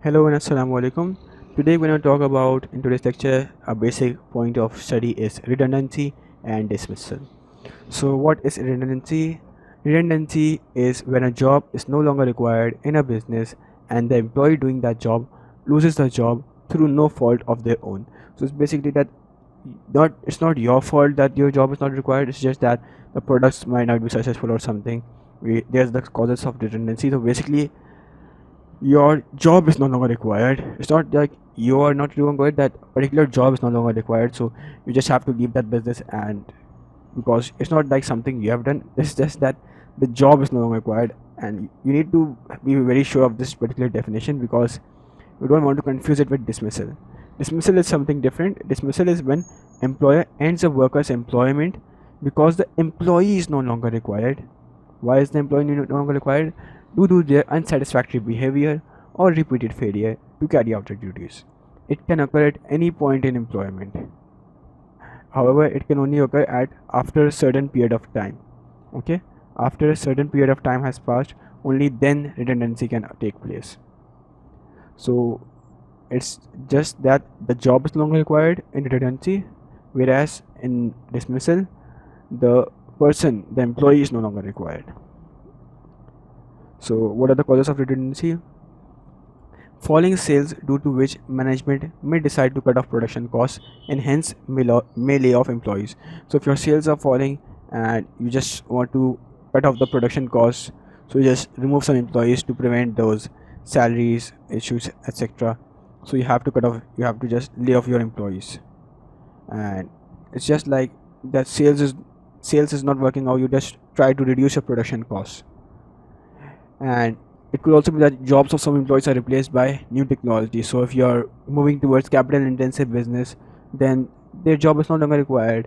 Hello and assalamu alaikum. Today we're going to talk about in today's lecture a basic point of study is redundancy and dismissal. So what is redundancy? Redundancy is when a job is no longer required in a business and the employee doing that job loses the job through no fault of their own. So it's basically that not it's not your fault that your job is not required, it's just that the products might not be successful or something. There's the causes of redundancy. So basically your job is no longer required. It's not like you are not required, that particular job is no longer required, so you just have to leave that business. And because it's not like something you have done, it's just that the job is no longer required, and you need to be very sure of this particular definition because you don't want to confuse it with dismissal. Dismissal is something different. Dismissal is when employer ends a worker's employment because the employee is no longer required. Why is the employee no longer required? Due to their unsatisfactory behavior or repeated failure to carry out their duties. It can occur at any point in employment. However, it can only occur at after a certain period of time. Okay, after a certain period of time has passed, only then redundancy can take place. So it's just that the job is no longer required in redundancy, whereas in dismissal, the employee is no longer required. So what are the causes of redundancy? Falling sales, due to which management may decide to cut off production costs and hence may lay off employees. So if your sales are falling and you just want to cut off the production costs, so you just remove some employees to prevent those salaries issues, etc. So you have to just lay off your employees. And it's just like that sales is not working out, you just try to reduce your production costs. And it could also be that jobs of some employees are replaced by new technology. So if you're moving towards capital intensive business, then their job is no longer required.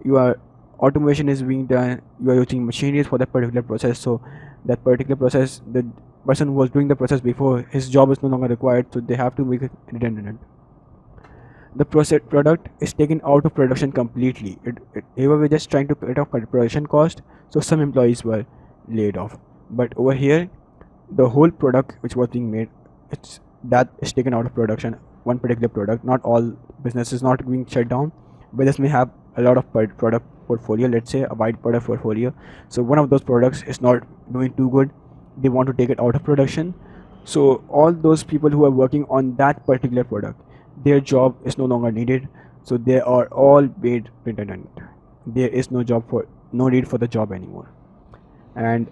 Your automation is being done, you are using machineries for that particular process, so that particular process, the person who was doing the process before, his job is no longer required, so they have to make it redundant. The product is taken out of production completely. They were just trying to cut off production cost, so some employees were laid off. But over here, the whole product which was being made, that is taken out of production. One particular product, not all businesses not being shut down, business may have a lot of product portfolio, let's say a wide product portfolio. So one of those products is not doing too good, they want to take it out of production. So all those people who are working on that particular product, their job is no longer needed, so they are all made redundant. There is no need for the job anymore. And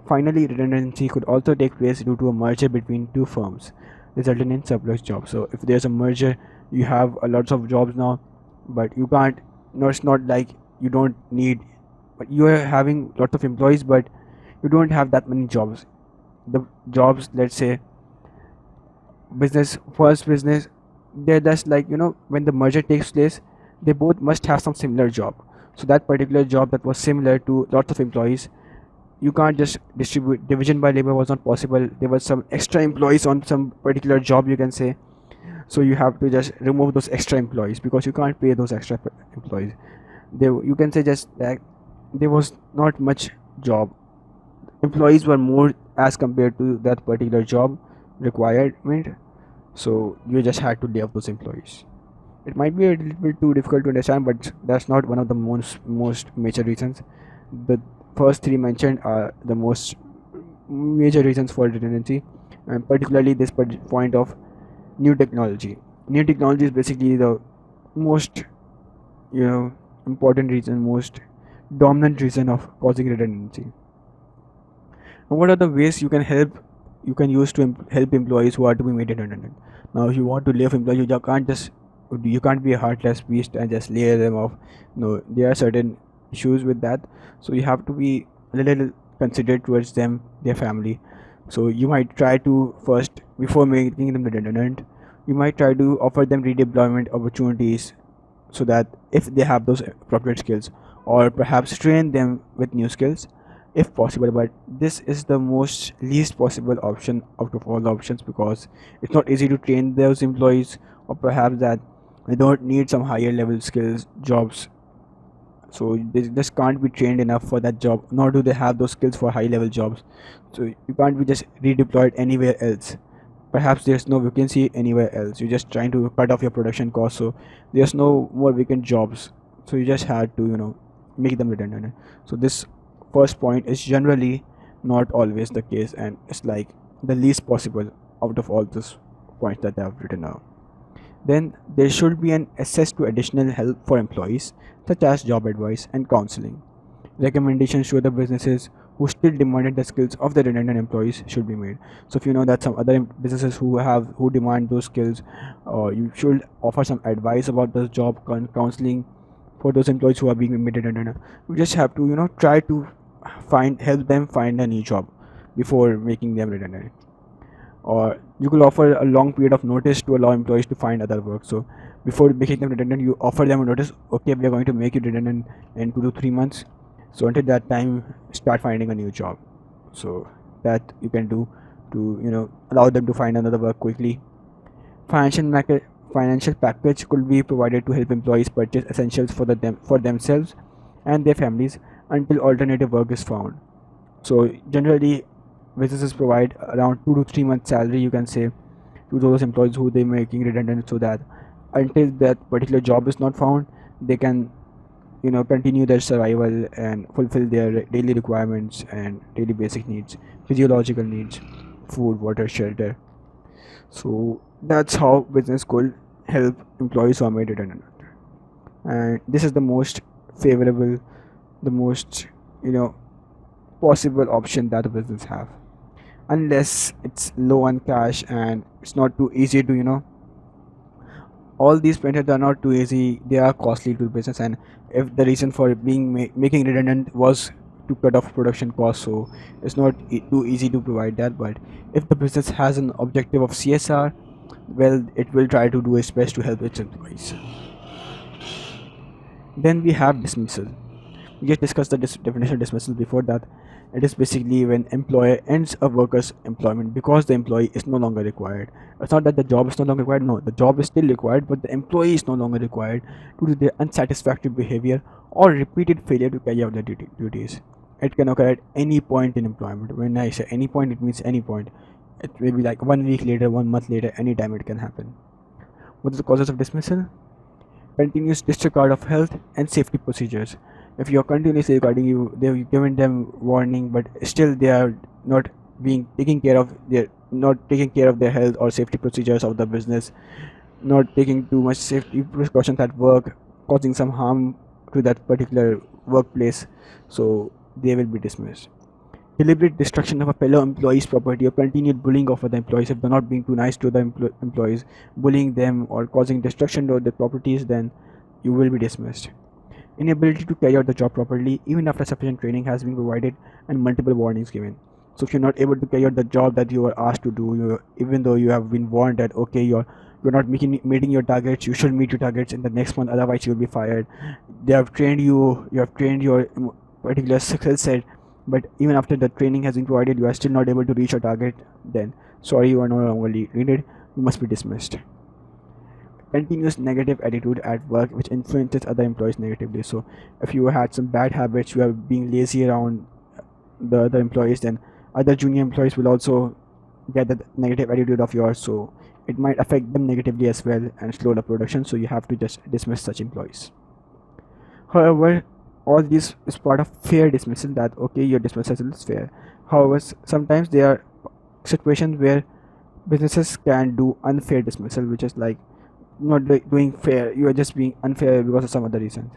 finally, redundancy could also take place due to a merger between two firms, resulting in surplus jobs. So if there's a merger, you have a lots of jobs now, but you can't. No, it's not like you don't need, but you are having lots of employees, but you don't have that many jobs. The jobs, let's say, first business, they're just like, when the merger takes place, they both must have some similar job. So that particular job that was similar to lots of employees, you can't just distribute. Division by labor was not possible. There was some extra employees on some particular job, you can say, so you have to just remove those extra employees because you can't pay those extra employees. You can say just that there was not much job, employees were more as compared to that particular job requirement, so you just had to lay off those employees. It might be a little bit too difficult to understand, but that's not one of the most major reasons. The first three mentioned are the most major reasons for redundancy, and particularly this point of new technology. New technology is basically the most important reason, most dominant reason of causing redundancy. Now, what are the ways you can use to help employees who are to be made redundant? Now if you want to lay off employees, you can't be a heartless beast and just lay them off. No, there are certain issues with that, so you have to be a little considerate towards them, their family. So you might try to first, before making them redundant, you might try to offer them redeployment opportunities, so that if they have those appropriate skills, or perhaps train them with new skills if possible. But this is the most least possible option out of all the options, because it's not easy to train those employees, or perhaps that they don't need some higher level skills jobs, so they just can't be trained enough for that job, nor do they have those skills for high level jobs. So you can't be just redeployed anywhere else. perhaps there's no vacancy anywhere else. You're just trying to cut off your production costs, so there's no more vacant jobs. So you just had to, make them redundant. So this first point is generally not always the case, and it's like the least possible out of all those points that I've written out. Then there should be an access to additional help for employees, such as job advice and counseling. Recommendations to other businesses who still demanded the skills of the redundant employees should be made. So if you know that some other businesses who demand those skills, you should offer some advice about the job counseling for those employees who are being made redundant. You just have to try to help them find a new job before making them redundant. Or you could offer a long period of notice to allow employees to find other work. So before making them redundant, you offer them a notice. Okay, we are going to make you redundant in 2 to 3 months. So until that time, start finding a new job. So that you can do to allow them to find another work quickly. Financial package could be provided to help employees purchase essentials for themselves and their families until alternative work is found. So generally, businesses provide around 2 to 3 months salary, you can say, to those employees who they making redundant, so that until that particular job is not found, they can continue their survival and fulfill their daily requirements and daily basic needs, physiological needs, food, water, shelter. So that's how business could help employees who are made redundant. And this is the most favorable, the most possible option that a business have, unless it's low on cash and it's not too easy to all these methods are not too easy, they are costly to the business. And if the reason for being making redundant was to cut off production costs, so it's not too easy to provide that. But if the business has an objective of CSR, well, it will try to do its best to help its employees. Then we have dismissal. We just discussed the definition of dismissal before that. It is basically when employer ends a worker's employment because the employee is no longer required. It's not that the job is no longer required. No, the job is still required, but the employee is no longer required due to their unsatisfactory behavior or repeated failure to carry out their duties. It can occur at any point in employment. When I say any point, it means any point. It may be like 1 week later, 1 month later, anytime it can happen. What is the causes of dismissal? Continuous disregard of health and safety procedures. If you are continuously regarding they've given them warning, but still they are not taking care of their health or safety procedures of the business, not taking too much safety precautions at work, causing some harm to that particular workplace, so they will be dismissed. Deliberate destruction of a fellow employee's property or continued bullying of other employees. If they're not being too nice to the employees, bullying them or causing destruction to their properties, then you will be dismissed. Inability to carry out the job properly even after sufficient training has been provided and multiple warnings given. So if you're not able to carry out the job that you were asked to do, even though you have been warned that okay, you're not meeting your targets, you should meet your targets in the next month, otherwise you'll be fired. They have trained you have trained your particular skill set, but even after the training has been provided, you are still not able to reach your target, then sorry, you are no longer needed, you must be dismissed. Continuous negative attitude at work which influences other employees negatively. So if you had some bad habits, you are being lazy around the other employees, then other junior employees will also get that negative attitude of yours, so it might affect them negatively as well and slow the production, so you have to just dismiss such employees. However, all this is part of fair dismissal, that okay, your dismissal is fair. However, sometimes there are situations where businesses can do unfair dismissal, which is like not doing fair, you are just being unfair because of some other reason.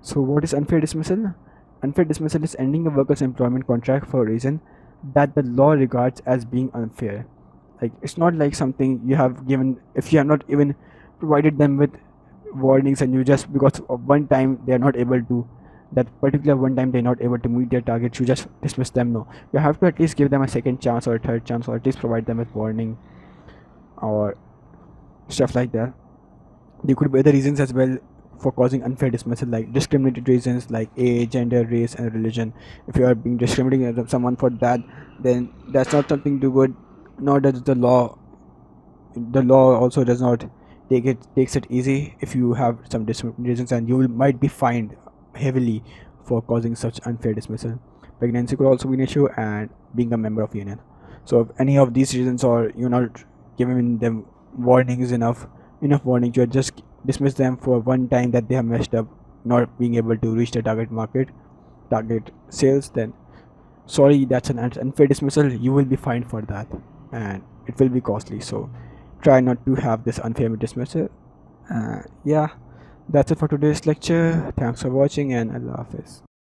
So what is unfair dismissal? Unfair dismissal is ending a worker's employment contract for a reason that the law regards as being unfair. Like, it's not like something you have given, if you have not even provided them with warnings and you just because of one time they are not able to, that particular one time they're not able to meet their targets, you just dismiss them. No, you have to at least give them a second chance or a third chance, or at least provide them with warning or stuff like that. There could be other reasons as well for causing unfair dismissal, like discriminatory reasons like age, gender, race, and religion. If you are being discriminating against someone for that, then that's not something to good. Nor does the law. The law also does not takes it easy if you have some discriminatory reasons, and you might be fined heavily for causing such unfair dismissal. Pregnancy could also be an issue, and being a member of union. So if any of these reasons, or you're not giving them warnings, enough warning, you just dismiss them for one time that they have messed up, not being able to reach the target sales, then sorry, that's an unfair dismissal. You will be fined for that, and it will be costly. So try not to have this unfair dismissal. Yeah, that's it for today's lecture. Thanks for watching, and Allah Hafiz.